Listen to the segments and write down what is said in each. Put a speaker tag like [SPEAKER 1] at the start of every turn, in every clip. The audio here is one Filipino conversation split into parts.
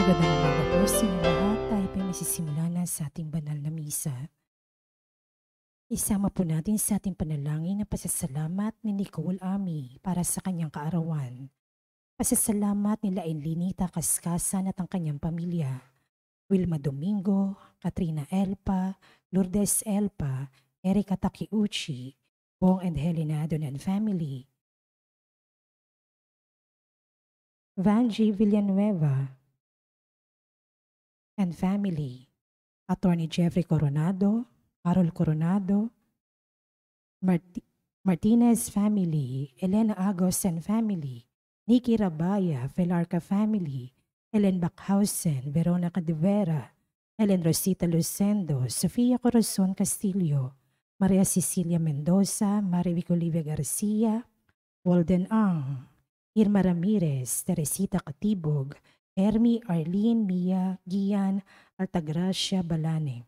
[SPEAKER 1] Magandang umaga po sa inyo lahat. Tayo po masisimula na sa ating banal na misa. Isama po natin sa ating panalangin ang pasasalamat ni Nicole Ami para sa kanyang kaarawan. Pasasalamat nila Elinita Kaskasan at ang kanyang pamilya. Wilma Domingo, Katrina Elpa, Lourdes Elpa, Erika Takiuchi, Bong and Helena Adon and family. Vanji Villanueva and family. Attorney Jeffrey Coronado, Carol Coronado, Martinez family, Elena Agos and family, Nikki Rabaya, Felarca family, Helen Backhausen, Veronica de Vera, Helen Rosita Lucendo, Sofia Corazon Castillo, Maria Cecilia Mendoza, Marivic Olivia Garcia, Walden Ang, Irma Ramirez, Teresita Katibog, Hermi Arlene Mia Gian Altagracia Balane.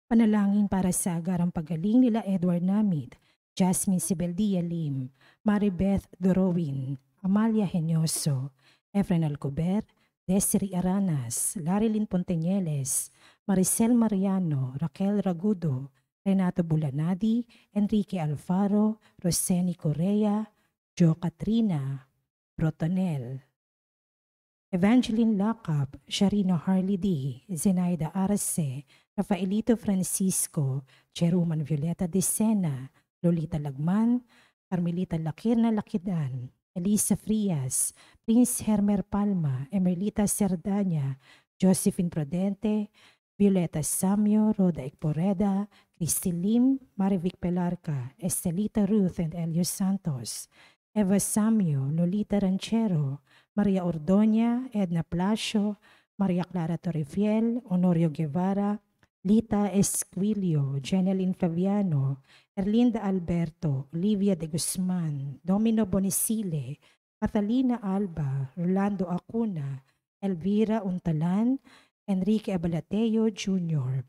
[SPEAKER 1] Panalangin para sa agarang pagaling nila Edward Namid, Jasmine Sibeldia Lim, Maribeth Dorowin, Amalia Henyoso, Efren Alcober, Desiree Aranas, Larilyn Ponteñeles, Maricel Mariano, Raquel Ragudo, Renato Bulanadi, Enrique Alfaro, Roseni Correa, Jo Katrina, Brotonel, Evangeline Lacap, Sharina Harley D, Zenaida Arce, Rafaelito Francisco, Cheruman Violeta de Sena, Lolita Lagman, Carmelita Lakirna Lakidan, Elisa Frias, Prince Hermer Palma, Emerlita Cerdanya, Josephine Prudente, Violeta Samio, Roda Ekporeda, Christy Lim, Marivic Pelarca, Estelita Ruth and Elio Santos, Eva Samio, Lolita Ranchero, Maria Ordoña, Edna Plasio, Maria Clara Torrefiel, Honorio Guevara, Lita Esquilio, Jeneline Fabiano, Erlinda Alberto, Olivia de Guzman, Domino Bonisile, Catalina Alba, Rolando Acuna, Elvira Untalan, Enrique Abalateo Jr.,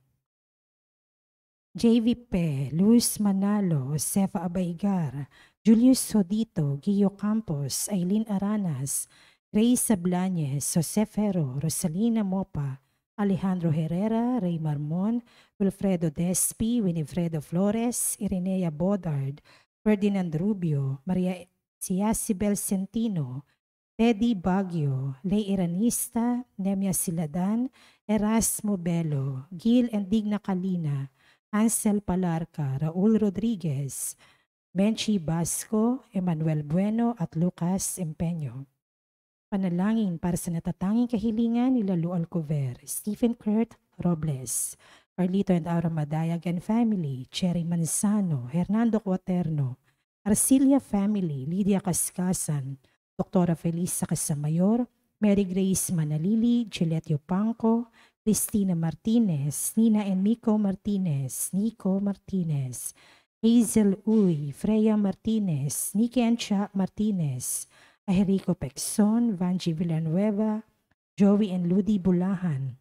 [SPEAKER 1] JVP, Luz Manalo, Sefa Abaigar, Julius Sodito, Gio Campos, Aileen Aranas, Grace Sablañez, Jose Ferro, Rosalina Mopa, Alejandro Herrera, Ray Marmon, Wilfredo Despi, Winifredo Flores, Irenea Bodard, Ferdinand Rubio, Maria Ciasibel Centino, Teddy Baguio, Lay Iranista, Nemia Siladan, Erasmo Belo, Gil and Digna Kalina, Ansel Palarca, Raul Rodriguez, Benchi Basco, Emmanuel Bueno at Lucas Empeño. Panalangin para sa natatanging kahilingan ni Lalo Alcover, Stephen Kurt Robles, Carlito and Aura Madayag and family, Cherry Manzano, Hernando Cuaterno, Arcilia family, Lydia Kaskasan, Dr. Felisa Casamayor, Mary Grace Manalili, Gillette Yupanco, Cristina Martinez, Nina and Nico Martinez, Hazel Uy, Freya Martinez, Nikki Ancha Martinez, Aherico Pexon, Vanji Villanueva, Joey and Ludi Bulahan,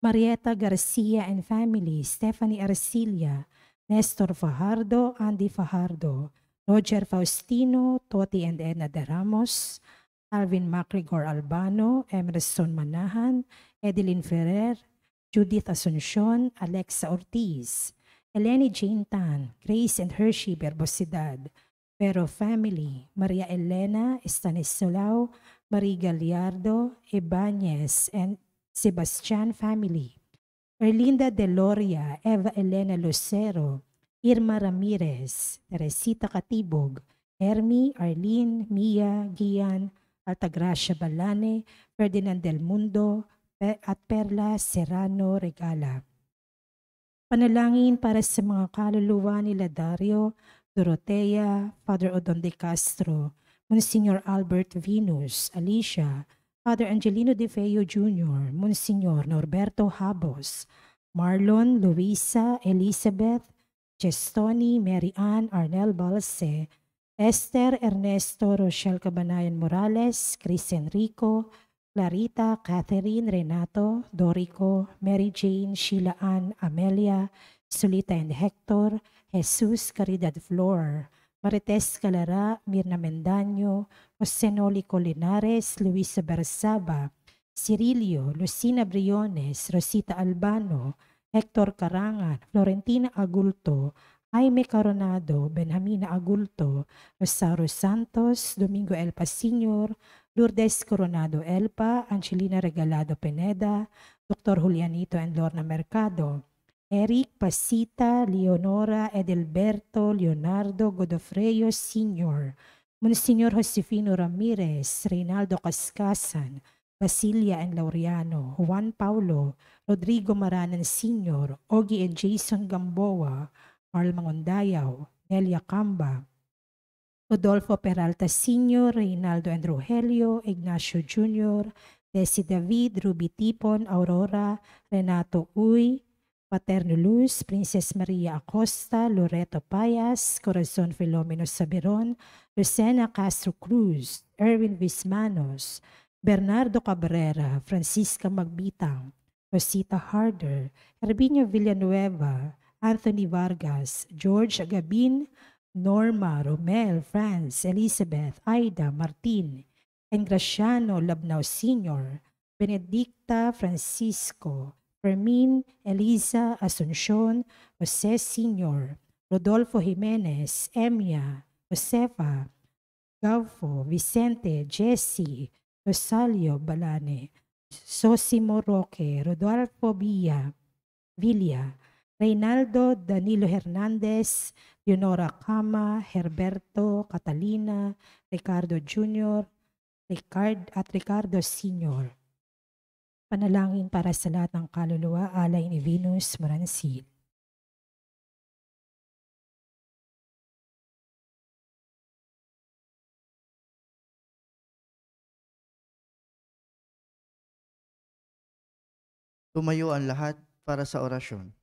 [SPEAKER 1] Marieta Garcia and family, Stephanie Arcilia, Nestor Fajardo, Andy Fajardo, Roger Faustino, Toti and Edna de Ramos, Alvin Macregor Albano, Emerson Manahan, Edeline Ferrer, Judith Asuncion, Alexa Ortiz, Eleni Jane Tan, Grace and Hershey Berbosidad, Pero family, Maria Elena Estanislao, Marie Gallardo, Ibanez, and Sebastian family, Erlinda Deloria, Eva Elena Lucero, Irma Ramirez, Teresita Katibog, Hermi, Arlene, Mia, Gian, Altagracia Balane, Ferdinand Del Mundo, at Perla Serrano Regala. Panalangin para sa mga kaluluwa nila Dario, Dorotea, Father Odon de Castro, Monsignor Albert Venus, Alicia, Father Angelino De Feo Jr., Monsignor Norberto Habos, Marlon, Luisa, Elizabeth, Gestoni, Mary Ann, Arnel Balse, Esther Ernesto Rochelle Cabanayan Morales, Chris Enrico, Clarita, Catherine, Renato, Dorico, Mary Jane, Sheila Ann, Amelia, Solita and Hector, Jesus Caridad Flor, Marites Calara, Mirna Mendaño, Jose Noli Colinares, Luisa Bersaba, Cirilio, Lucina Briones, Rosita Albano, Hector Carangan, Florentina Agulto, Jaime Coronado, Benjamina Agulto, Rosario Santos, Domingo Elpa Sr., Lourdes Coronado Elpa, Angelina Regalado Pineda, Dr. Julianito and Lorna Mercado, Eric Pasita, Leonora Edelberto, Leonardo Godofreyo Sr., Monsignor Josefino Ramirez, Reynaldo Cascasan, Basilia and Laureano, Juan Paulo, Rodrigo Maranan Sr., Ogie and Jason Gamboa, Carl Mangondayaw, Nelia Camba, Rodolfo Peralta Sr., Reynaldo and Rogelio, Ignacio Jr., Desi David, Ruby Tipon, Aurora, Renato Uy, Paterno Luz, Princess Maria Acosta, Loreto Payas, Corazon Filomeno Sabiron, Lucena Castro Cruz, Erwin Vismanos, Bernardo Cabrera, Francisca Magbitang, Rosita Harder, Herbinio Villanueva, Anthony Vargas, George Gabin, Norma, Romel, Franz, Elizabeth, Aida, Martin, Engraciano Labnao Sr., Benedicta Francisco, Fermin, Eliza, Asuncion, Jose Sr., Rodolfo Jimenez, Emia, Josefa, Gaufo, Vicente, Jesse, Rosalio Balane, Sosimo Roque, Rodolfo Villa, Reynaldo Danilo Hernandez, Leonora Cama, Herberto, Catalina, Ricardo Jr., Ricardo Sr. Panalangin para sa lahat ng kaluluwa, alay ni Venus Moransil.
[SPEAKER 2] Tumayo ang lahat para sa orasyon.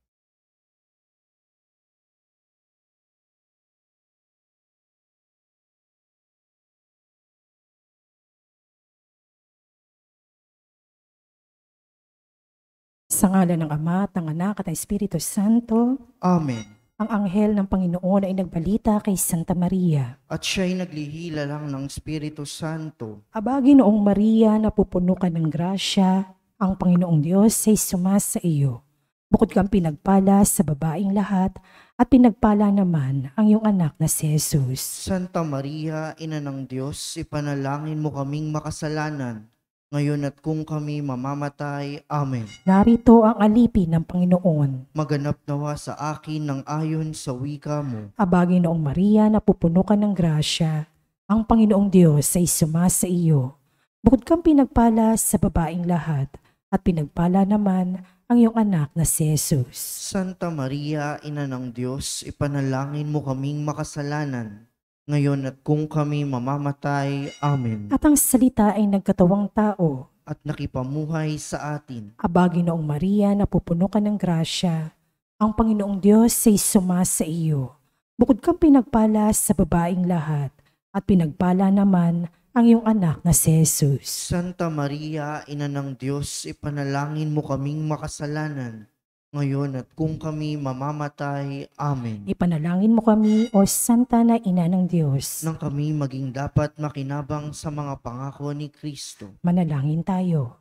[SPEAKER 1] Sa ngalan ng Ama at ng Anak at ng Espiritu Santo,
[SPEAKER 2] Amen.
[SPEAKER 1] ang anghel ng Panginoon ay nagbalita kay Santa Maria.
[SPEAKER 2] At siya'y naglihila lang ng Espiritu Santo.
[SPEAKER 1] Abagi noong Maria, napupuno ka ng grasya, ang Panginoong Diyos ay sumasa iyo. Bukod kang pinagpala sa babaing lahat, at pinagpala naman ang iyong anak na si Jesus.
[SPEAKER 2] Santa Maria, Ina ng Diyos, ipanalangin mo kaming makasalanan, ngayon at kung kami mamamatay. Amen.
[SPEAKER 1] Narito ang alipin ng Panginoon.
[SPEAKER 2] Maganap nawa sa akin ng ayon sa wika mo.
[SPEAKER 1] Abagi noong Maria, napupuno ka ng grasya, ang Panginoong Diyos ay sumasa iyo. Bukod kang pinagpala sa babaing lahat, at pinagpala naman ang iyong anak na si Jesus.
[SPEAKER 2] Santa Maria, Ina ng Diyos, ipanalangin mo kaming makasalanan, ngayon at kung kami mamamatay. Amen.
[SPEAKER 1] At ang salita ay nagkatawang tao.
[SPEAKER 2] At nakipamuhay sa atin.
[SPEAKER 1] Abagi noong Maria, napupuno ka ng grasya, ang Panginoong Diyos ay sumasa iyo. Bukod kang pinagpala sa babaing lahat, at pinagpala naman ang iyong anak na si Jesus.
[SPEAKER 2] Santa Maria, Ina ng Diyos, ipanalangin mo kaming makasalanan, ngayon at kung kami mamamatay. Amen.
[SPEAKER 1] Ipanalangin mo kami, O Santa na Ina ng Diyos.
[SPEAKER 2] Nang kami maging dapat makinabang sa mga pangako ni Kristo.
[SPEAKER 1] Manalangin tayo.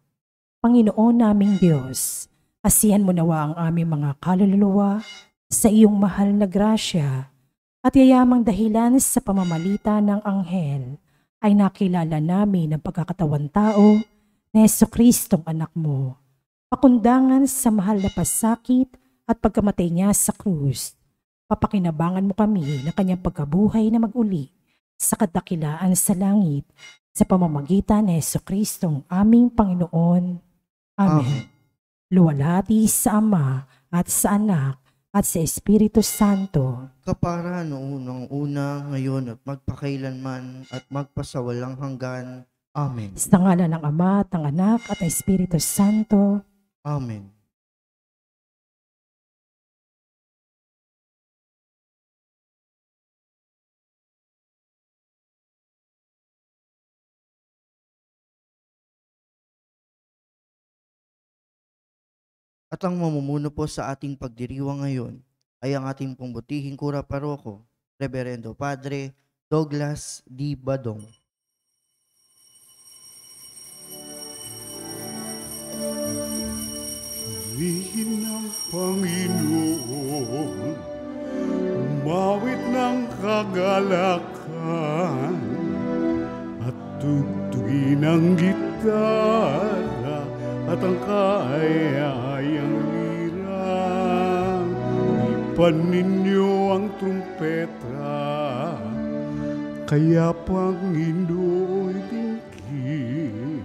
[SPEAKER 1] Panginoon naming Diyos, asihan mo nawa ang aming mga kaluluwa sa iyong mahal na grasya, at yayamang dahilan sa pamamalita ng anghel, ay nakilala namin ang pagkakatawan tao na Jesucristong anak mo. Pakundangan sa mahal na pasakit at pagkamatay niya sa krus. Papakinabangan mo kami na kanyang pagkabuhay na mag-uli sa kadakilaan sa langit sa pamamagitan ni Jesucristong aming Panginoon. Amen. Luwalhati sa Ama at sa Anak at sa Espiritu Santo.
[SPEAKER 2] Kapara noong unang-una, ngayon at magpakailanman at magpasawalang hanggan. Amen.
[SPEAKER 1] Sa ngalan ng Ama at ng Anak at ng Espiritu Santo.
[SPEAKER 2] Amen. At ang mamumuno po sa ating pagdiriwang ngayon ay ang ating pumbutihing kura paroko, Reverendo Padre Douglas D. Badong.
[SPEAKER 3] kagalakan at tugtugin ang gitara at ang kaayayang lira. Ipan ninyo ang trumpeta, kaya Panginoon dinggin,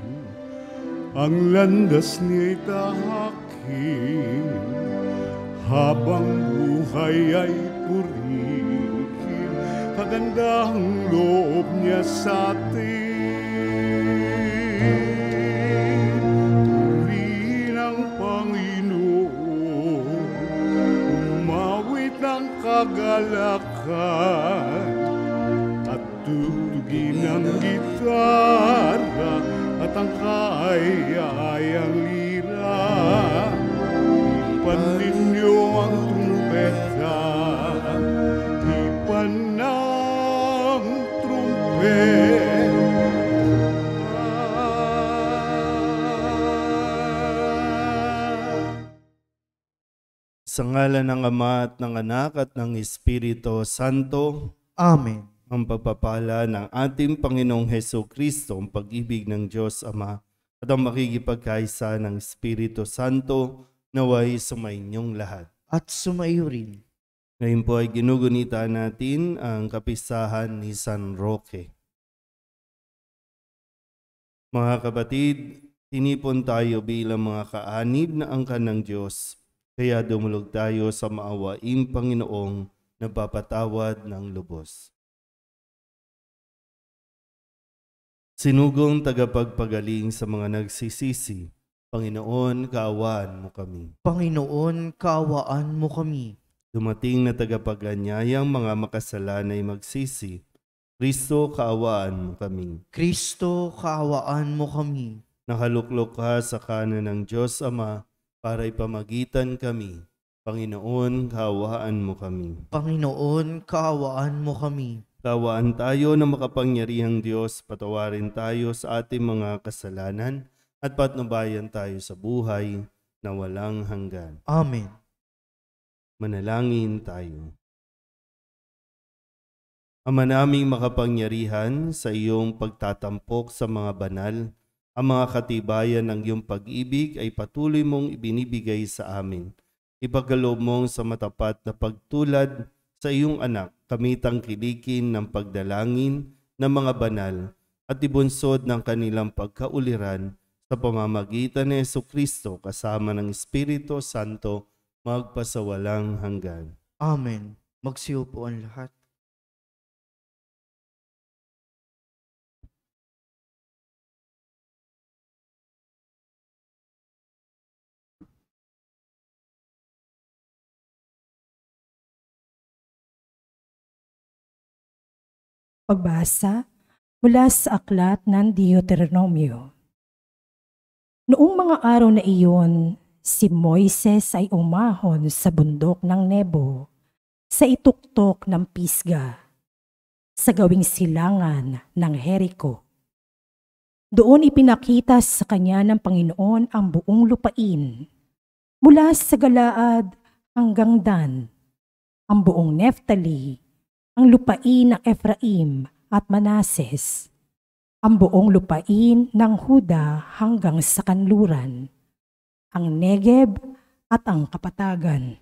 [SPEAKER 3] ang landas niya'y tahakin, habang buhay ay purihin, kagandahang loob niya sa atin. Purihin ang Panginoon, umawit ng kagalakan, at tugtugin ang gitara at ang kaayayang lira. Ipan ninyo ang trumpeta, ipan ng trumpeta.
[SPEAKER 4] Sa ngalan ng Ama at ng Anak at ng Espiritu Santo,
[SPEAKER 2] Amen.
[SPEAKER 4] ang pagpapala ng ating Panginoong Hesukristo, ang pag-ibig ng Diyos Ama, at ang makikipagkaisa ng Espiritu Santo, naway sumainyong lahat.
[SPEAKER 2] At sumayo rin.
[SPEAKER 4] Ngayon po ay ginugunita natin ang kapistahan ni San Roque. Mga kapatid, tinipon tayo bilang mga kaanib na angkan ng Diyos, kaya dumulog tayo sa maawaing Panginoong nagpapatawad ng lubos. Sinugong tagapagpagaling sa mga nagsisisi, Panginoon, kaawaan mo kami.
[SPEAKER 2] Panginoon, kaawaan mo kami.
[SPEAKER 4] Dumating na tagapaganyayang mga makasalanay magsisi, Kristo, kaawaan mo kami.
[SPEAKER 2] Kristo, kaawaan mo kami.
[SPEAKER 4] Nakaluklok ka sa kanan ng Diyos Ama para ipamagitan kami. Panginoon, kaawaan mo kami.
[SPEAKER 2] Panginoon, kaawaan mo kami.
[SPEAKER 4] Kaawaan tayo na makapangyarihang Diyos, patawarin tayo sa ating mga kasalanan at patnubayan tayo sa buhay na walang hanggan.
[SPEAKER 2] Amen.
[SPEAKER 4] Manalangin tayo. Ama naming makapangyarihan, sa iyong pagtatampok sa mga banal, ang mga katibayan ng iyong pag-ibig ay patuloy mong ibinibigay sa amin. Ipagkaloob mong sa matapat na pagtulad sa iyong anak, kami tangkilikin ng pagdalangin ng mga banal at ibunsod ng kanilang pagkauliran sa pamamagitan ni Jesucristo kasama ng Espiritu Santo magpasawalang hanggan.
[SPEAKER 2] Amen. Magsiupo ang lahat.
[SPEAKER 1] Pagbasa mula sa aklat ng Deuteronomio. Noong mga araw na iyon, si Moises ay umahon sa bundok ng Nebo, sa ituktok ng Pisga, sa gawing silangan ng Jericho. Doon ipinakita sa kanya ng Panginoon ang buong lupain, mula sa Galaad hanggang Dan, ang buong Neftali, ang lupain ng Ephraim at Manases, ang buong lupain ng Huda hanggang sa kanluran, ang Negeb at ang kapatagan.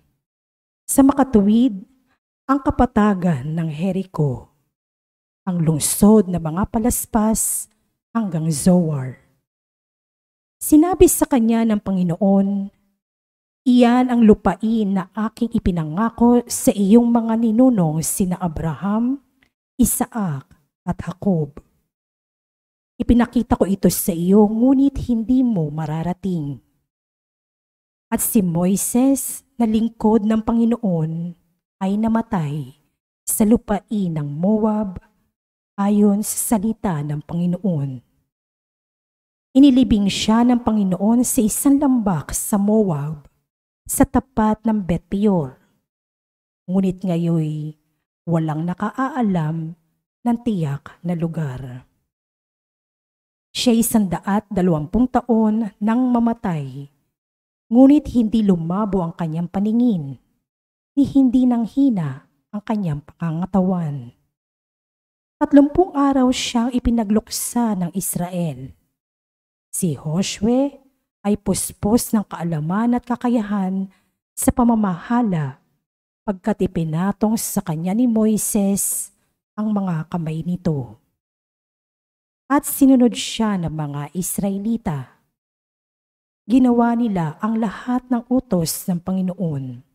[SPEAKER 1] Sa makatuwid, ang kapatagan ng Jericho, ang lungsod na mga palaspas hanggang Zoar. Sinabi sa kanya ng Panginoon, iyan ang lupain na aking ipinangako sa iyong mga ninunong sina Abraham, Isaac at Jacob. Ipinakita ko ito sa iyo, ngunit hindi mo mararating. At si Moises na lingkod ng Panginoon ay namatay sa lupain ng Moab ayon sa salita ng Panginoon. Inilibing siya ng Panginoon sa isang lambak sa Moab, sa tapat ng Bet-peor. Ngunit ngayoy walang nakaaalam ng tiyak na lugar. Siya'y 120 taon nang mamatay, ngunit hindi lumabo ang kanyang paningin, ni hindi nang hina ang kanyang pangangatawan. 30 araw siyang ipinagluksa ng Israel. Si Josue ay puspos ng kaalaman at kakayahan sa pamamahala pagkat ipinatong sa kanya ni Moises ang mga kamay nito. At sinunod siya ng mga Israelita. Ginawa nila ang lahat ng utos ng Panginoon.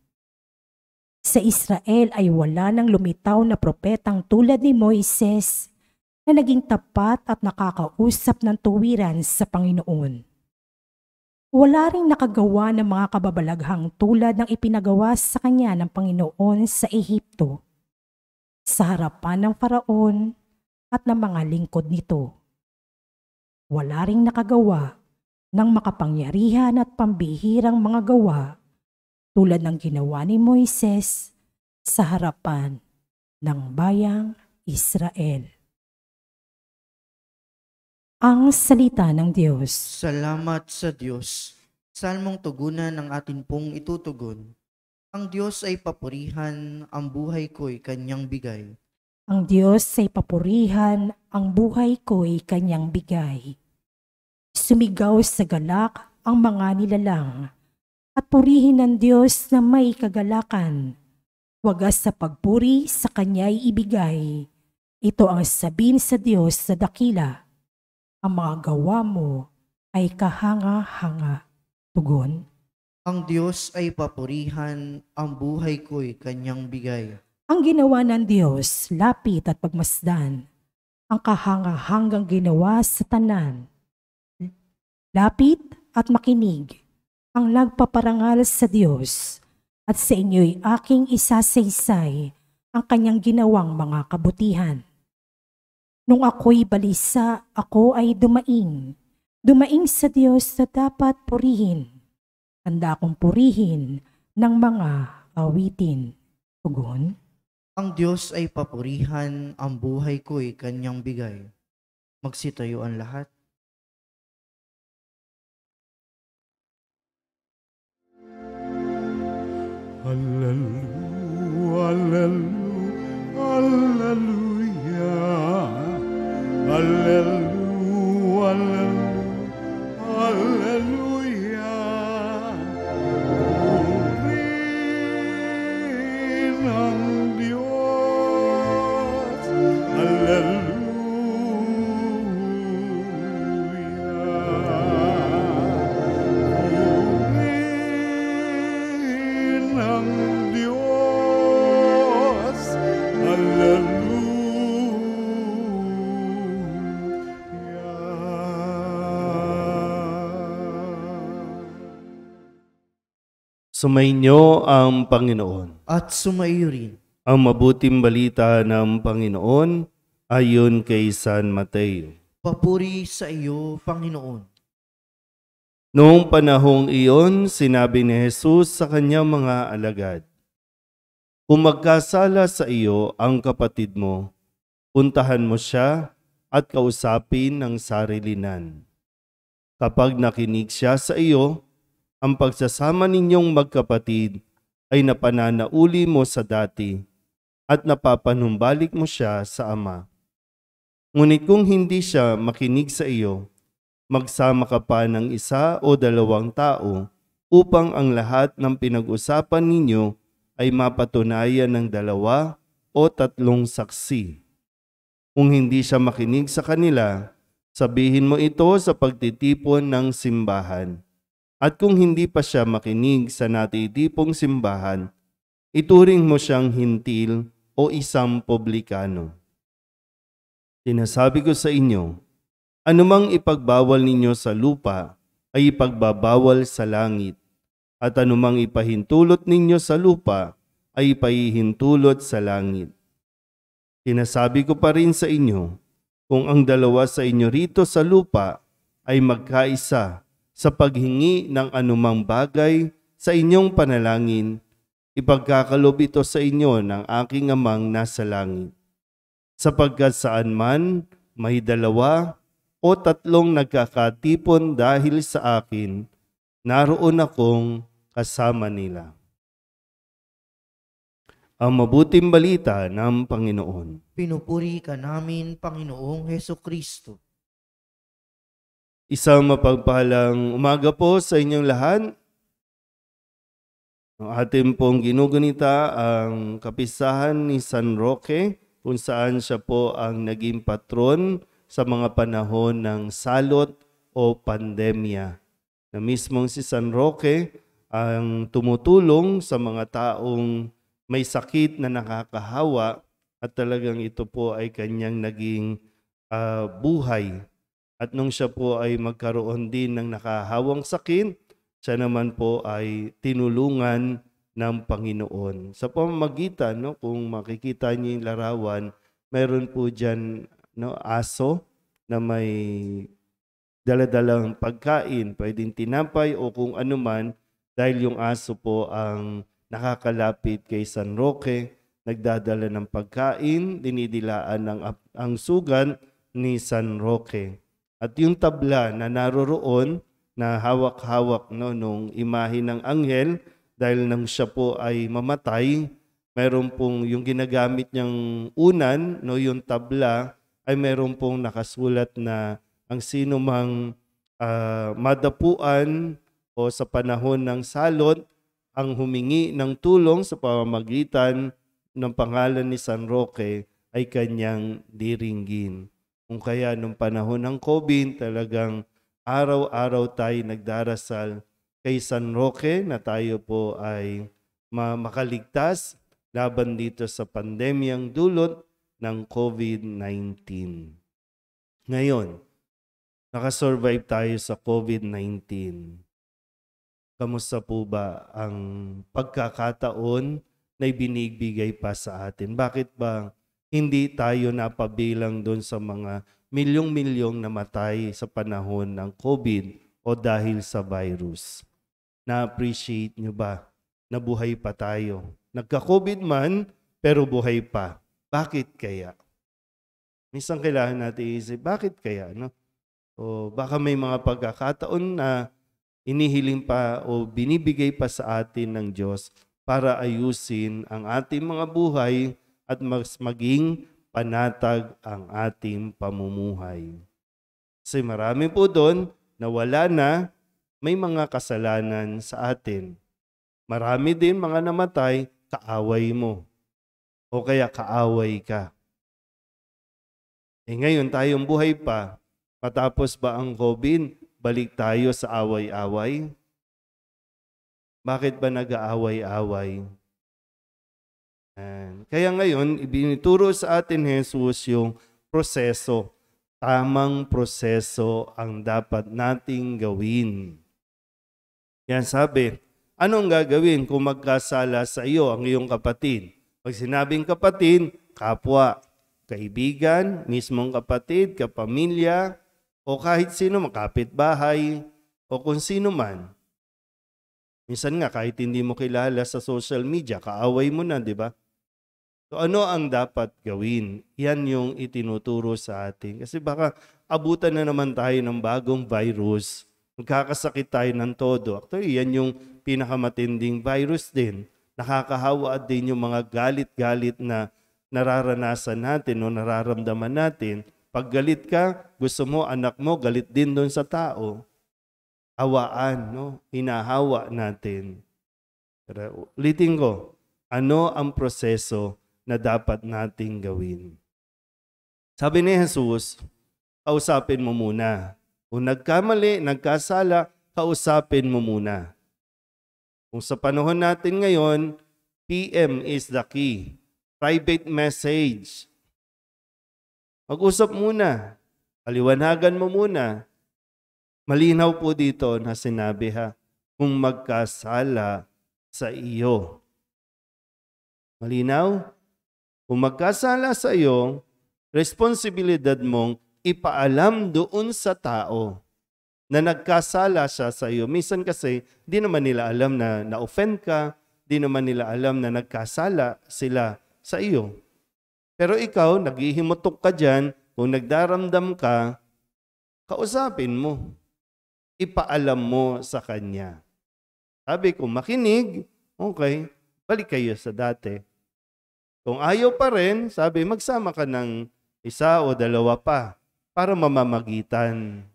[SPEAKER 1] Sa Israel ay wala nang lumitaw na propetang tulad ni Moises na naging tapat at nakakausap ng tuwiran sa Panginoon. Wala ring nakagawa ng mga kababalaghang tulad ng ipinagawa sa kanya ng Panginoon sa Ehipto, sa harapan ng Faraon at ng mga lingkod nito. Wala ring nakagawa ng makapangyarihan at pambihirang mga gawa tulad ng ginawa ni Moises sa harapan ng bayang Israel. Ang salita ng Diyos.
[SPEAKER 2] Salamat sa Diyos. Salmong tugunan ng atin pong itutugon. Ang Diyos ay papurihan, ang buhay ko'y kanyang bigay.
[SPEAKER 1] Ang Diyos ay papurihan, ang buhay ko'y kanyang bigay. Sumigaw sa galak ang mga nilalang, at purihin ng Diyos na may kagalakan. Wagas sa pagpuri sa kanya'y ibigay. Ito ang sabihin sa Diyos sa dakila. Ang mga gawa mo ay kahanga-hanga. Tugon.
[SPEAKER 2] Ang Diyos ay papurihan, ang buhay ko'y kanyang bigay.
[SPEAKER 1] Ang ginawa ng Diyos, lapit at pagmasdan. Ang kahanga-hanggang ginawa sa tanan. Lapit at makinig. Ang nagpaparangal sa Diyos, at sa inyo'y aking isasaysay ang kanyang ginawang mga kabutihan. Nung ako'y balisa, ako ay dumaing. Dumaing sa Diyos na dapat purihin. Handa akong purihin ng mga awitin. Tugon.
[SPEAKER 2] Ang Diyos ay papurihan, ang buhay ko'y kanyang bigay. Magsitayo ang lahat.
[SPEAKER 3] Hallelujah, hallelujah, hallelujah. Purihin ang Diyos, purihin ang Diyos,
[SPEAKER 4] Sumainyo ang Panginoon.
[SPEAKER 2] At sumaiyo rin.
[SPEAKER 4] Ang mabuting balita ng Panginoon ayon kay San Mateo.
[SPEAKER 2] Papuri sa iyo, Panginoon.
[SPEAKER 4] Noong panahong iyon, sinabi ni Jesus sa kanyang mga alagad, "Kung magkasala sa iyo ang kapatid mo, puntahan mo siya at kausapin ng sarilinan. Kapag nakinig siya sa iyo, ang pagsasama ninyong magkapatid ay napananauli mo sa dati at napapanumbalik mo siya sa Ama. Ngunit kung hindi siya makinig sa iyo, magsama ka pa ng 1 o 2 tao upang ang lahat ng pinag-usapan ninyo ay mapatunayan ng 2 o 3 saksi. Kung hindi siya makinig sa kanila, sabihin mo ito sa pagtitipon ng simbahan. At kung hindi pa siya makinig sa natitipong simbahan, ituring mo siyang hintil o isang publikano. Sinasabi ko sa inyo, anumang ipagbawal ninyo sa lupa ay ipagbabawal sa langit, at anumang ipahintulot ninyo sa lupa ay ipahihintulot sa langit. Sinasabi ko pa rin sa inyo, kung ang 2 sa inyo rito sa lupa ay magkaisa sa paghingi ng anumang bagay sa inyong panalangin, ipagkakalob ito sa inyo ng aking Amang nasa langit. Sapagkat saan man may 2 o 3 nagkakatipon dahil sa akin, naroon akong kasama nila." ang mabuting balita ng Panginoon.
[SPEAKER 2] Pinupuri ka namin, Panginoong Heso Kristo.
[SPEAKER 4] Isang mapagpahalang umaga po sa inyong lahat. Ang ating pong ginugunita ang kapistahan ni San Roque, kung saan siya po ang naging patron sa mga panahon ng salot o pandemya. Na mismong si San Roque ang tumutulong sa mga taong may sakit na nakakahawa at talagang ito po ay kanyang naging buhay. At nung siya po ay magkaroon din ng nakahawang sakit, siya naman po ay tinulungan ng Panginoon. Sa pamamagitan, kung makikita niyo yung larawan, meron po dyan aso na may daladalang pagkain, pwedeng tinapay o kung anuman, dahil yung aso po ang nakakalapit kay San Roque, nagdadala ng pagkain, dinidilaan ang sugan ni San Roque. At yung tabla na naroroon, na hawak-hawak nung imahe ng anghel, dahil nang siya po ay mamatay, mayroon pong yung ginagamit niyang unan, yung tabla, ay mayroon pong nakasulat na ang sino mang madapuan o sa panahon ng salot, ang humingi ng tulong sa pamamagitan ng pangalan ni San Roque ay kanyang diringgin. Kung kaya nung panahon ng COVID, talagang araw-araw tayo nagdarasal kay San Roque na tayo po ay makaligtas laban dito sa pandemyang dulot ng COVID-19. Ngayon, nakasurvive tayo sa COVID-19. Kamusta po ba ang pagkakataon na ibinigbigay pa sa atin? Bakit ba hindi tayo napabilang doon sa mga milyong-milyong namatay sa panahon ng COVID o dahil sa virus? Na-appreciate nyo ba na buhay pa tayo? Nagka-COVID man, pero buhay pa. Bakit kaya? Minsan kailangan natin isip, bakit kaya? O baka may mga pagkakataon na inihiling pa o binibigay pa sa atin ng Diyos para ayusin ang ating mga buhay at maging panatag ang ating pamumuhay. Kasi marami po doon na wala na, may mga kasalanan sa atin. Marami din mga namatay, kaaway mo. O kaya kaaway ka. Ngayon tayong buhay pa, matapos ba ang COVID, balik tayo sa away-away? Bakit ba nag-aaway-away? Kaya ngayon, ibinituro sa atin Jesus yung proseso. Tamang proseso ang dapat nating gawin. Yan sabi, anong gagawin kung magkasala sa iyo ang iyong kapatid? Pag sinabing kapatid, kapwa, kaibigan, mismong kapatid, kapamilya, o kahit sino, makapitbahay, o kung sino man. Minsan nga, kahit hindi mo kilala sa social media, kaaway mo na, di ba? So ano ang dapat gawin? Yan yung itinuturo sa atin. Kasi baka abutan na naman tayo ng bagong virus. Magkakasakit tayo ng todo. Actually, yan yung pinakamatinding virus din. Nakakahawa din yung mga galit-galit na nararanasan natin o nararamdaman natin. Pag galit ka, gusto mo, anak mo, galit din doon sa tao. Hawaan, hinahawa natin. Pero ulitin ko, ano ang proseso na dapat nating gawin? Sabi ni Jesus, kausapin mo muna. Kung nagkamali, nagkasala, kausapin mo muna. Kung sa panahon natin ngayon, PM is the key. Private message. Mag-usap muna. Paliwanagan mo muna. Malinaw po dito na sinabi kung magkasala sa iyo. Malinaw? Kung magkasala sa iyo, responsibilidad mong ipaalam doon sa tao na nagkasala siya sa iyo. Minsan kasi, di naman nila alam na na-offend ka, di naman nila alam na nagkasala sila sa iyo. Pero ikaw, naghihimutok ka dyan, kung nagdaramdam ka, kausapin mo. Ipaalam mo sa kanya. Sabi ko, makinig, okay, balik kayo sa dati. Kung ayaw pa rin, sabi, magsama ka ng isa o dalawa pa para mamamagitan.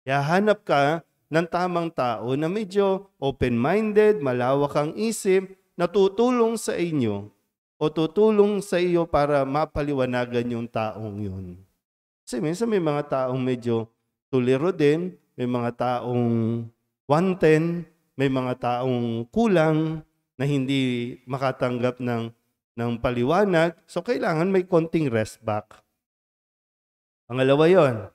[SPEAKER 4] Kaya hanap ka ng tamang tao na medyo open-minded, malawak ang isip, na tutulong sa inyo o tutulong sa iyo para mapaliwanagan yung taong yun. Kasi minsan may mga taong medyo tuliro din, may mga taong 110, may mga taong kulang na hindi makatanggap ng paliwanag. So kailangan may konting rest back. Pangalawa yon.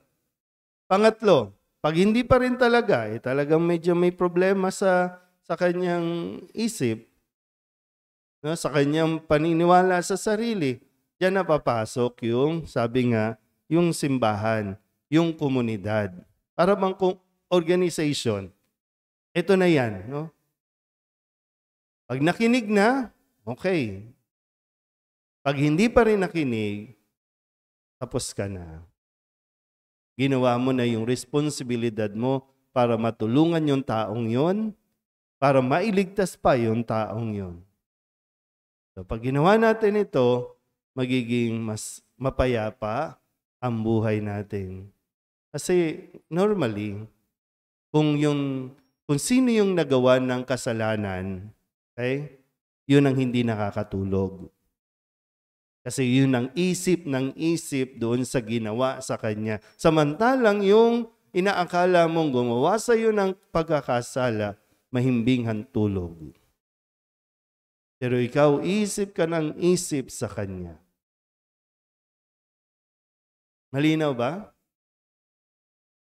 [SPEAKER 4] Pangatlo, pag hindi pa rin talaga, talagang medyo may problema sa kanyang isip, no, sa kanyang paniniwala sa sarili, diyan na papasok yung, sabi nga, yung simbahan, yung komunidad. Para bang organization. Ito na yan. No? Pag nakinig na, okay. Pag hindi pa rin nakinig, tapos ka na. Ginawa mo na yung responsibilidad mo para matulungan yung taong yon, para mailigtas pa yung taong yon. So, pag ginawa natin ito, magiging mas mapayapa ang buhay natin. Kasi normally, kung sino yung nagawa ng kasalanan, okay, yun ang hindi nakakatulog. Kasi yun ang isip ng isip doon sa ginawa sa kanya. Samantalang yung inaakala mong gumawa sa iyo ng pagkakasala, mahimbing tulog. Pero ikaw, isip ka ng isip sa kanya. Malinaw ba?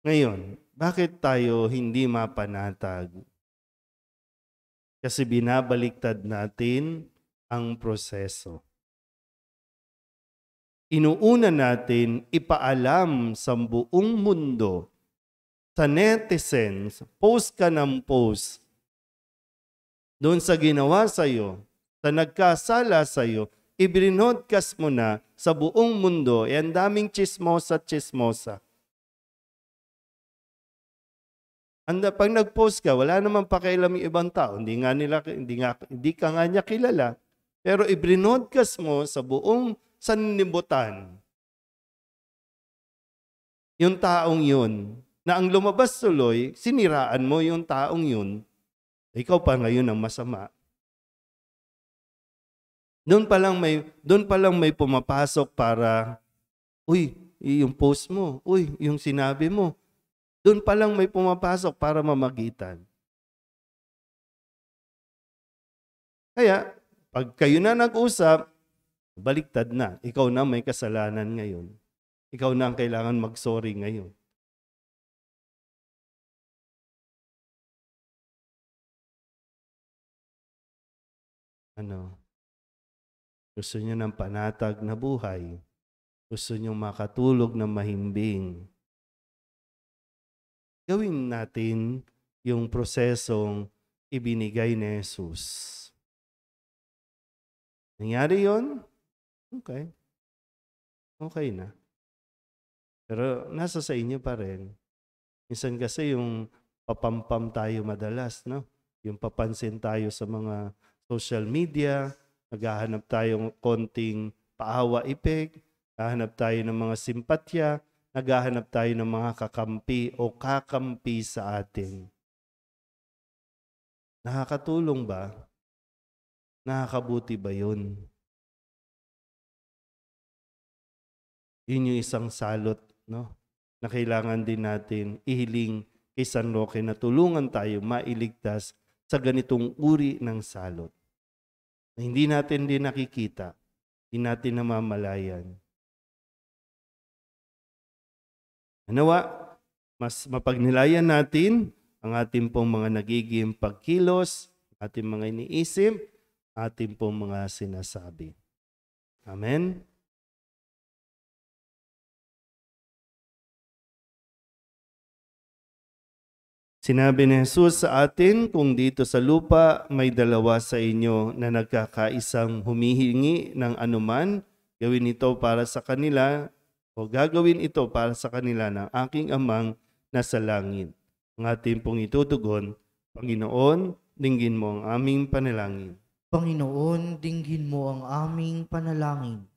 [SPEAKER 4] Ngayon, bakit tayo hindi mapanatag? Kasi binabaliktad natin ang proseso. Inuuna natin ipaalam sa buong mundo, sa netizens, post ka ng post, doon sa ginawa sa'yo, sa nagkasala sa'yo, i-broadcast mo na sa buong mundo, ang daming chismosa. Pag nag-post ka, wala namang pakialam yung ibang tao, hindi ka nga niya kilala, pero i-broadcast mo sa buong sanlibutan yung taong yun, na ang lumabas tuloy, siniraan mo yung taong yun, ikaw pa ngayon ang masama. Doon pa lang may pumapasok para, uy, yung post mo, uy, yung sinabi mo. Doon pa lang may pumapasok para mamagitan. Kaya, pag kayo na nag-usap, baliktad na. Ikaw na may kasalanan ngayon. Ikaw na ang kailangan mag-sorry ngayon. Gusto niyo ng panatag na buhay. Gusto niyo makatulog na mahimbing. Gawin natin yung prosesong ibinigay ni Jesus. Nangyari yon? Okay. Okay na. Pero nasa sa inyo pa rin. Minsan kasi yung papampam tayo madalas, no? Yung papansin tayo sa mga social media, naghahanap tayong konting paawa effect, naghahanap tayo ng mga simpatya, naghahanap tayo ng mga kakampi o kakampi sa atin. Nakakatulong ba? Nakakabuti ba yun? Yun yung isang salot, no? Na kailangan din natin ihiling kay San Roque na tulungan tayo mailigtas sa ganitong uri ng salot. Na hindi natin din nakikita, hindi natin namamalayan. Nawa, mas mapagnilayan natin ang ating pong mga nagiging pagkilos, ating mga iniisip, ating pong mga sinasabi. Amen? Sinabi ni Jesus sa atin, kung dito sa lupa may dalawa sa inyo na nagkakaisang humihingi ng anuman, gawin ito para sa kanila o gagawin ito para sa kanila ng aking amang nasa langit. Ang ating pong itutugon, Panginoon, dinggin mo ang aming panalangin.
[SPEAKER 2] Panginoon, dinggin mo ang aming panalangin.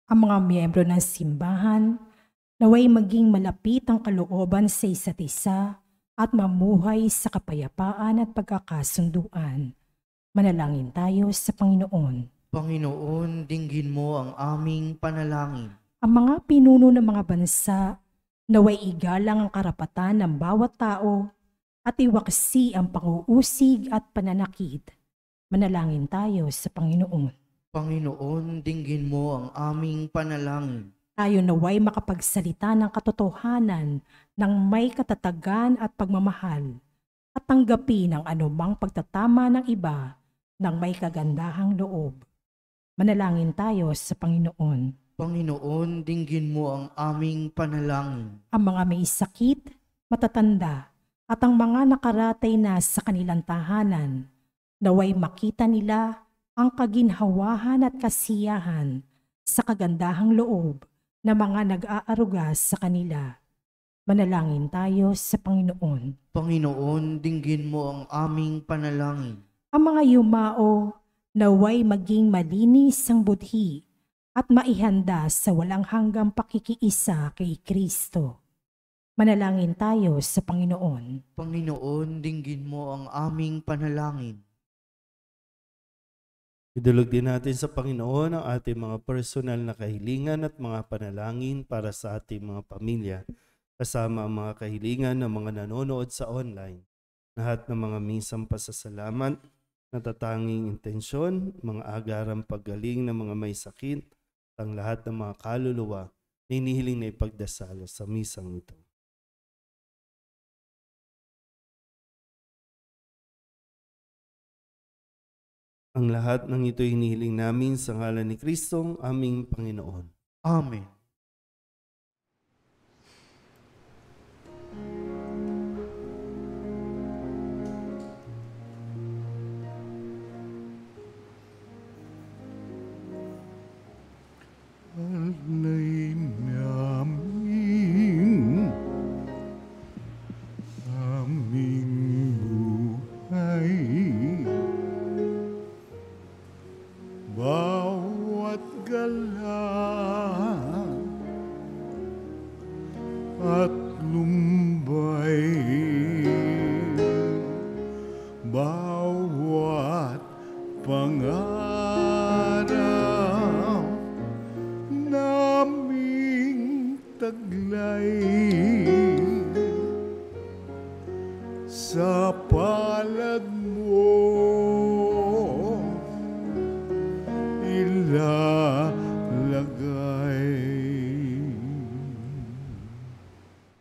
[SPEAKER 1] Ang mga miyembro ng simbahan, naway maging malapit ang kalooban sa isa't isa at mamuhay sa kapayapaan at pagkakasunduan. Manalangin tayo sa Panginoon.
[SPEAKER 2] Panginoon, dinggin mo ang aming panalangin.
[SPEAKER 1] Ang mga pinuno ng mga bansa, naway igalang ang karapatan ng bawat tao at iwaksi ang pang-uusig at pananakit. Manalangin tayo sa Panginoon.
[SPEAKER 2] Panginoon, dinggin mo ang aming panalangin.
[SPEAKER 1] Tayo naway makapagsalita ng katotohanan ng may katatagan at pagmamahal at tanggapin ang anumang pagtatama ng iba ng may kagandahang loob. Manalangin tayo sa Panginoon.
[SPEAKER 2] Panginoon, dinggin mo ang aming panalangin.
[SPEAKER 1] Ang mga may sakit, matatanda, at ang mga nakaratay na sa kanilang tahanan, naway makita nila ang kaginhawahan at kasiyahan sa kagandahang loob na mga nag-aaruga sa kanila. Manalangin tayo sa Panginoon.
[SPEAKER 2] Panginoon, dinggin mo ang aming panalangin.
[SPEAKER 1] Ang mga yumao, naway maging malinis ang budhi at maihanda sa walang hanggang pakikiisa kay Kristo. Manalangin tayo sa Panginoon.
[SPEAKER 2] Panginoon, dinggin mo ang aming panalangin.
[SPEAKER 4] Idulog din natin sa Panginoon ang ating mga personal na kahilingan at mga panalangin para sa ating mga pamilya, kasama ang mga kahilingan ng mga nanonood sa online. Lahat ng mga misang pasasalamat, natatanging intensyon, mga agarang paggaling ng mga may sakit, ang lahat ng mga kaluluwa, hinihiling na ipagdasal sa misang ito. Ang lahat ng ito hinihiling namin sa ngalan ni Kristong aming Panginoon.
[SPEAKER 2] Amen.
[SPEAKER 3] Alay namin aming buhay, bawat gala at lumbay, bawat pangarap naming taglay, sa palad mo ilalagay.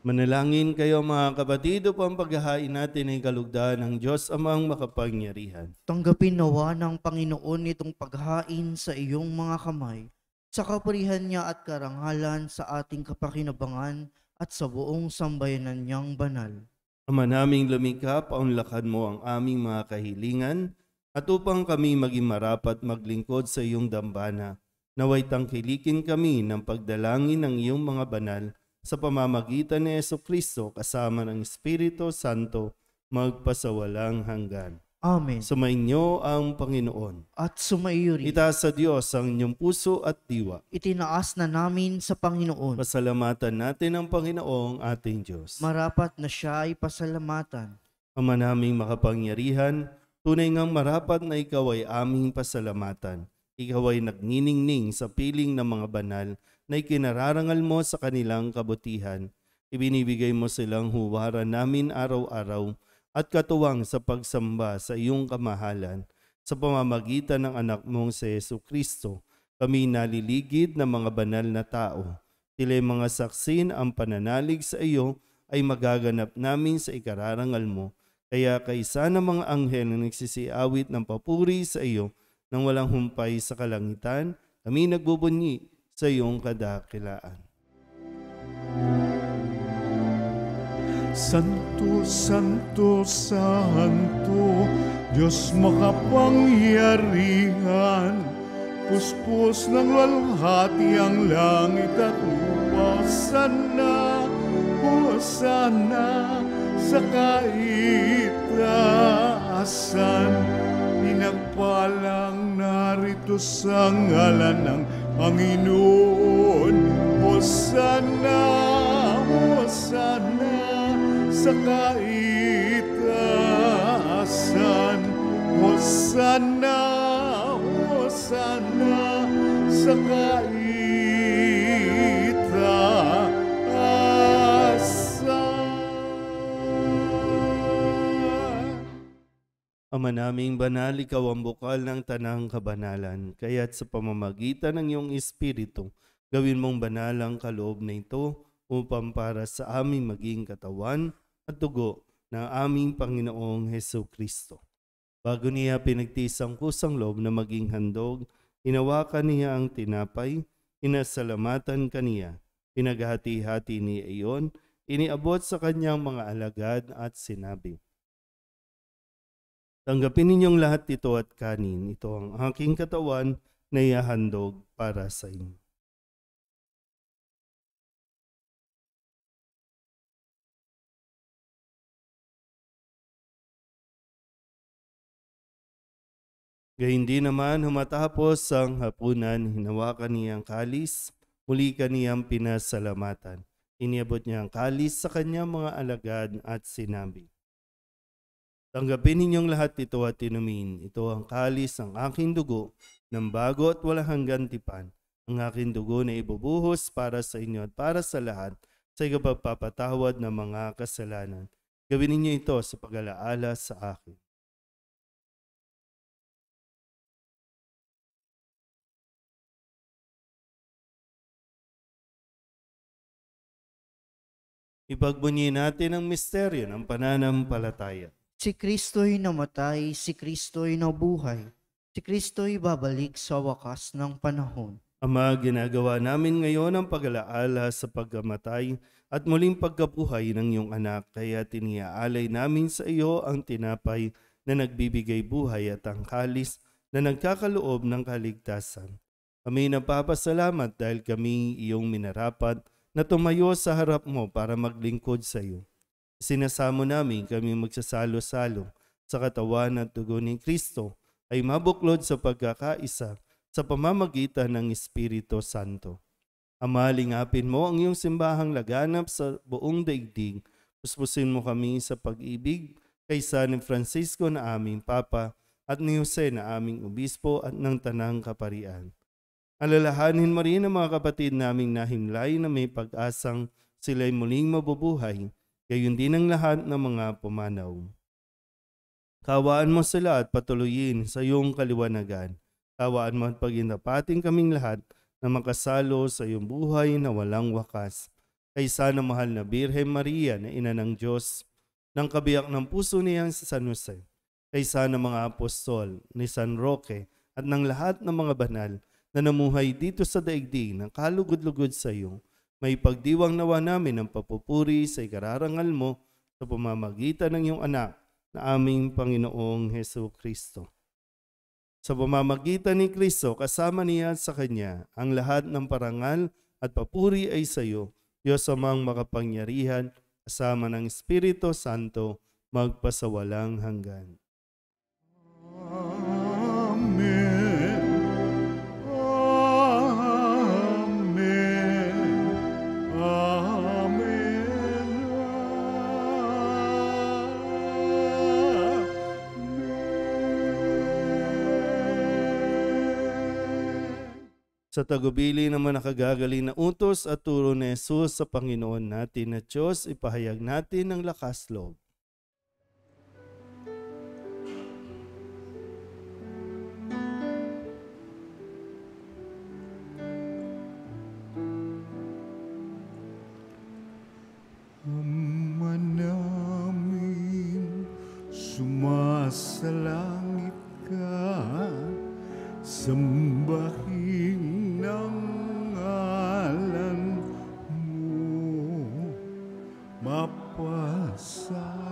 [SPEAKER 4] Manalangin kayo mga kapatid upang paghahain natin ay kalugdan ng Diyos amang makapangyarihan.
[SPEAKER 2] Tanggapin nawa ng Panginoon itong paghain sa iyong mga kamay, sa kapurihan niya at karangalan sa ating kapakinabangan at sa buong sambayanan niyang banal.
[SPEAKER 4] Ama naming lumikha, paunlakan mo ang aming mga kahilingan at upang kami maging marapat maglingkod sa iyong dambana, naway tangkilikin kami ng pagdalangin ng iyong mga banal sa pamamagitan ni Jesucristo kasama ng Espiritu Santo magpasawalang hanggan.
[SPEAKER 2] Amen.
[SPEAKER 4] Sumainyo ang Panginoon.
[SPEAKER 2] At sumaiyo rin.
[SPEAKER 4] Itaas sa Diyos ang inyong puso at diwa.
[SPEAKER 2] Itinaas na namin sa Panginoon.
[SPEAKER 4] Pasalamatan natin ang Panginoong ating Diyos.
[SPEAKER 2] Marapat na siya ay pasalamatan.
[SPEAKER 4] Ama naming makapangyarihan, tunay ngang marapat na ikaw ay aming pasalamatan. Ikaw ay nagniningning sa piling ng mga banal na ikinararangal mo sa kanilang kabutihan. Ibinibigay mo silang huwaran namin araw-araw at katuwang sa pagsamba sa iyong kamahalan. Sa pamamagitan ng anak mong si Jesucristo, kami naliligid ng mga banal na tao. Sila'y mga saksin ang pananalig sa iyo ay magaganap namin sa ikararangal mo. Kaya kaisa ng mga anghel na nagsisiawit ng papuri sa iyo nang walang humpay sa kalangitan, kami nagbubunyi sa iyong kadakilaan.
[SPEAKER 3] Santo, Santo, Santo, Diyos makapangyarihan, puspos ng walhati ang langit at lupa. Hosana, Hosana sa kaitaasan. Pinagpalang narito sa ngalan ng Panginoon. Hosana, Hosana sa kaitaasan. Hosana, Hosana sa kaitaasan.
[SPEAKER 4] Ama naming banal, ikaw ang bukal ng tanang kabanalan, kaya't sa pamamagitan ng iyong Espiritu, gawin mong banal ang kaloob na ito upang para sa aming maging katawan at dugo ng aming Panginoong Hesu Kristo. Bago niya pinagtiis ang kusang loob na maging handog, hinawakan niya ang tinapay, inasalamatan kaniya, pinaghati-hati niya iyon, iniabot sa kanyang mga alagad at sinabi, "Tanggapin ninyong lahat ito at kanin. Ito ang aking katawan na ihahandog para sa inyo." Gayundin naman, humatapos ang hapunan, hinawakan niya ang kalis, muli kaniyang pinasalamatan. Iniabot niya ang kalis sa kanyang mga alagad at sinabi, "Tanggapin ninyong lahat ito at inumin. Ito ang kalis ng aking dugo, ng bago at walang hanggang tipan. Ang aking dugo na ibubuhos para sa inyo at para sa lahat sa ikapagpapatawad ng mga kasalanan. Gawin ninyo ito sa pag-alaala sa akin." Ipagbunyi natin ang misteryo ng pananampalataya.
[SPEAKER 2] Si Kristo'y namatay, si Kristo'y nabuhay, si Kristo'y babalik sa wakas ng panahon.
[SPEAKER 4] Ama, ginagawa namin ngayon ang pag-alaala sa pagkamatay at muling pagkabuhay ng iyong anak, kaya tiniaalay namin sa iyo ang tinapay na nagbibigay buhay at ang kalis na nagkakaloob ng kaligtasan. Kami napapasalamat dahil kami iyong minarapat na tumayo sa harap mo para maglingkod sa iyo. Sinasamo namin kami magsasalo-salo sa katawan at dugo ni Kristo ay mabuklod sa pagkakaisa sa pamamagitan ng Espiritu Santo. Ama, lingapin mo ang iyong simbahang laganap sa buong daigdig. Puspusin mo kami sa pag-ibig kay San Francisco na aming Papa at ni Jose na aming Obispo at ng Tanang Kaparian. Alalahanin mo rin ang mga kapatid naming nahimlay na may pag-asang sila'y muling mabubuhay, gayon din ang lahat ng mga pumanaw. Kawaan mo sila at patuloyin sa iyong kaliwanagan. Kawaan mo at paginapating kaming lahat na makasalo sa iyong buhay na walang wakas. Kay sana mahal na Birhen Maria na ina ng Diyos, ng kabiyak ng puso niyang si San Jose. Kay sana mga apostol ni San Roque at ng lahat ng mga banal na namuhay dito sa daigdig ng kalugod-lugod sa iyo, may pagdiwang nawa namin ang papupuri sa ikararangal mo sa pamamagitan ng iyong anak na aming Panginoong Hesu Kristo. Sa pamamagitan ni Kristo, kasama niya sa Kanya, ang lahat ng parangal at papuri ay sa iyo, Diyos amang makapangyarihan, kasama ng Espiritu Santo, magpasawalang hanggan.
[SPEAKER 3] Amen.
[SPEAKER 4] Sa tagubili naman nakagagaling na utos at turo ni Jesus sa Panginoon natin na Diyos, ipahayag natin ang lakas loob.
[SPEAKER 3] Ama namin, sumasalangit ka, sambahin ng ngalan mo, mapasa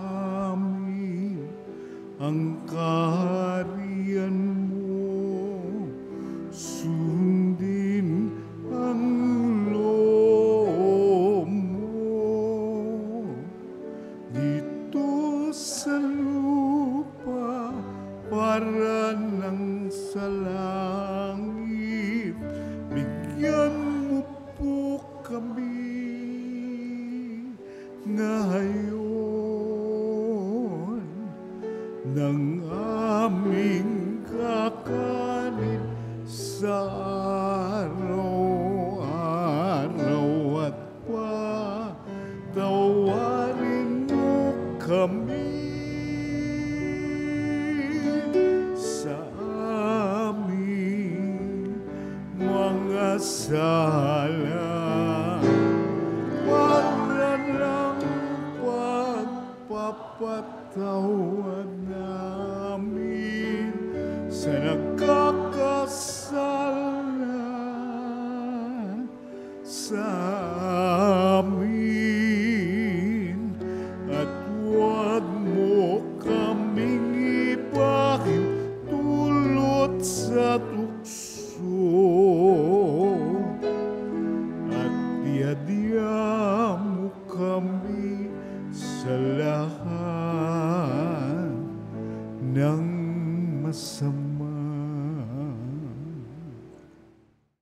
[SPEAKER 3] mga sala para lang pagpapatawad namin sa nagkakasala sa amin, at huwag mo kaming ipahintulot sa tukso, at diadya mo kami sa lahat ng masama.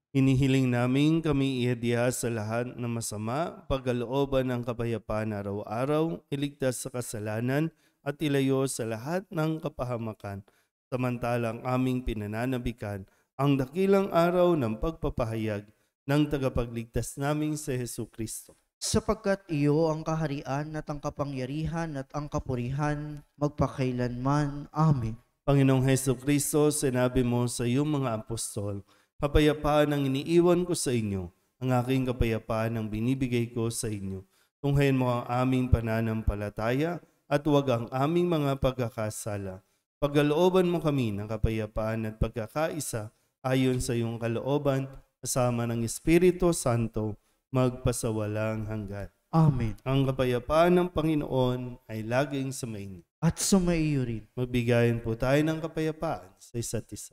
[SPEAKER 4] Hinihiling namin kami ihadiya sa lahat ng masama, pagkalooban ng kapayapaan araw-araw, iligtas sa kasalanan at ilayo sa lahat ng kapahamakan. Samantalang aming pinananabikan ang dakilang araw ng pagpapahayag ng tagapagligtas naming si Jesucristo.
[SPEAKER 2] Sapagkat iyo ang kaharian at ang kapangyarihan at ang kapurihan magpakailanman. Amen.
[SPEAKER 4] Panginoong Jesucristo, sinabi mo sa iyong mga apostol, kapayapaan ang iniiwan ko sa inyo, ang aking kapayapaan ang binibigay ko sa inyo. Tunghayan mo ang aming pananampalataya at huwag ang aming mga pagkakasala. Pagkalooban mo kami ng kapayapaan at pagkakaisa ayon sa iyong kalooban, kasama ng Espiritu Santo, magpasawalang hanggan.
[SPEAKER 2] Amen.
[SPEAKER 4] Ang kapayapaan ng Panginoon ay laging sumainyo.
[SPEAKER 2] At sumaiyo rin.
[SPEAKER 4] Magbigayan po tayo ng kapayapaan sa isa't isa.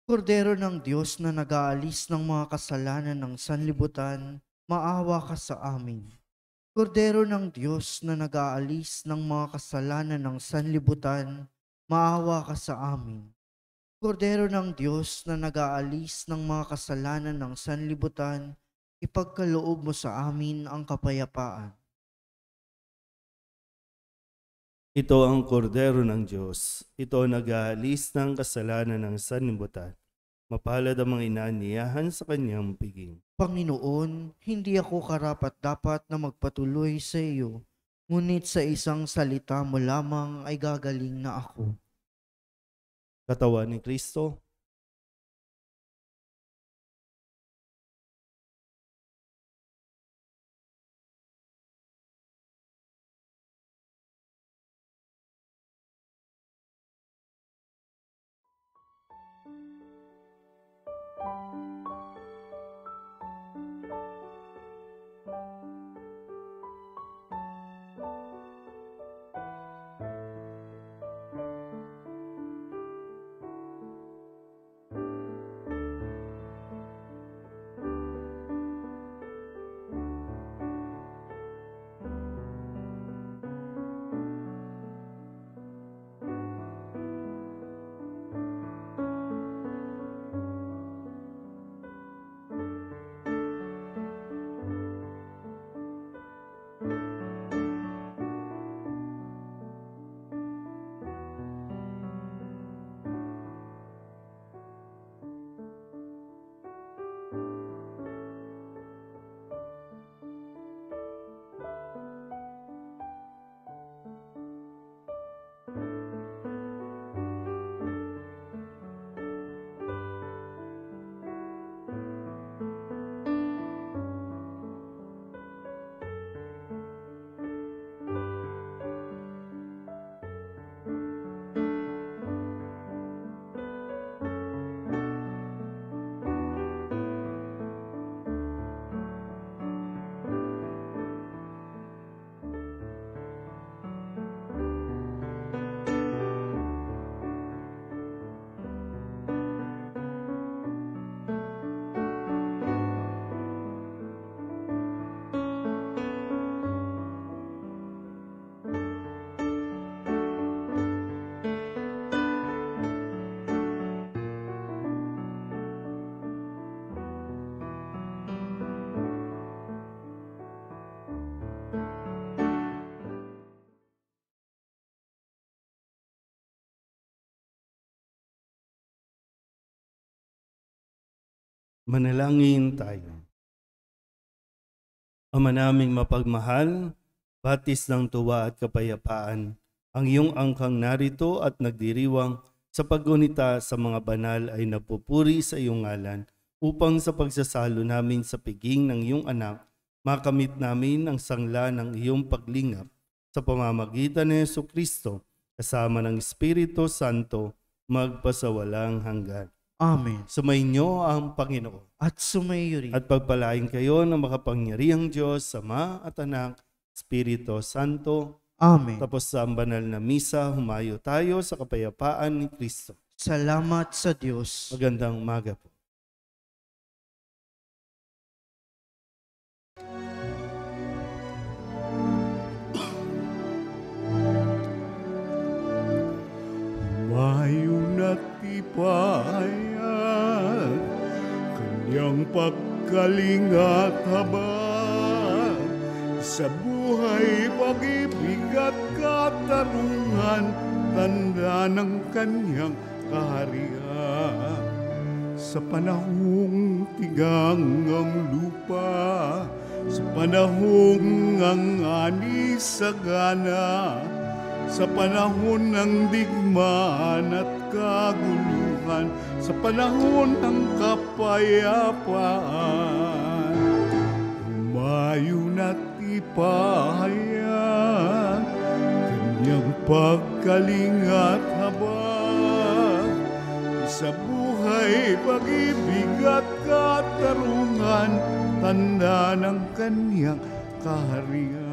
[SPEAKER 2] Kordero ng Diyos na nag-aalis ng mga kasalanan ng sanlibutan, maawa ka sa amin. Kordero ng Diyos na nag-aalis ng mga kasalanan ng sanlibutan, maawa ka sa amin. Kordero ng Diyos na nag-aalis ng mga kasalanan ng sanlibutan, ipagkaloob mo sa amin ang kapayapaan.
[SPEAKER 4] Ito ang kordero ng Diyos. Ito ang nag-aalis ng kasalanan ng sanlibutan. Mapalad ang mga inaaniyahan sa kanyang piging.
[SPEAKER 2] Panginoon, hindi ako karapat-dapat na magpatuloy sa iyo, ngunit sa isang salita mo lamang ay gagaling na ako.
[SPEAKER 4] Katawan ni Kristo. Manalangin tayo. Ama naming mapagmahal, batis ng tuwa at kapayapaan, Ang iyong angkang narito at nagdiriwang sa paggunita sa mga banal ay napupuri sa iyong ngalan, upang sa pagsasalo namin sa piging ng iyong anak, makamit namin ang sangla ng iyong paglingap sa pamamagitan ni Jesucristo, kasama ng Espiritu Santo, magpasawalang hanggan.
[SPEAKER 2] Amen.
[SPEAKER 4] Sumainyo ang Panginoon.
[SPEAKER 2] At sumayo rin.
[SPEAKER 4] At pagpalain kayo ng makapangyarihang Diyos, Ama at Anak, Espiritu Santo.
[SPEAKER 2] Amen.
[SPEAKER 4] Tapos sa ang banal na misa, humayo tayo sa kapayapaan ni Kristo.
[SPEAKER 2] Salamat sa Diyos.
[SPEAKER 4] Magandang umaga po.
[SPEAKER 3] Humayo na't ipahayag kanyang pagkalingat habang sa buhay, pag-ibig at katarungan, tanda ng kanyang kaharian. Sa panahong tigang ang lupa, sa panahong ang ani sagana, sa panahon ng digmaan at kaguluhan, sa panahon ng kapayapaan, humayo na't ipahayag kanyang pagkalingat habang sa buhay, pag-ibig at katarungan, tanda ng kanyang kaharian.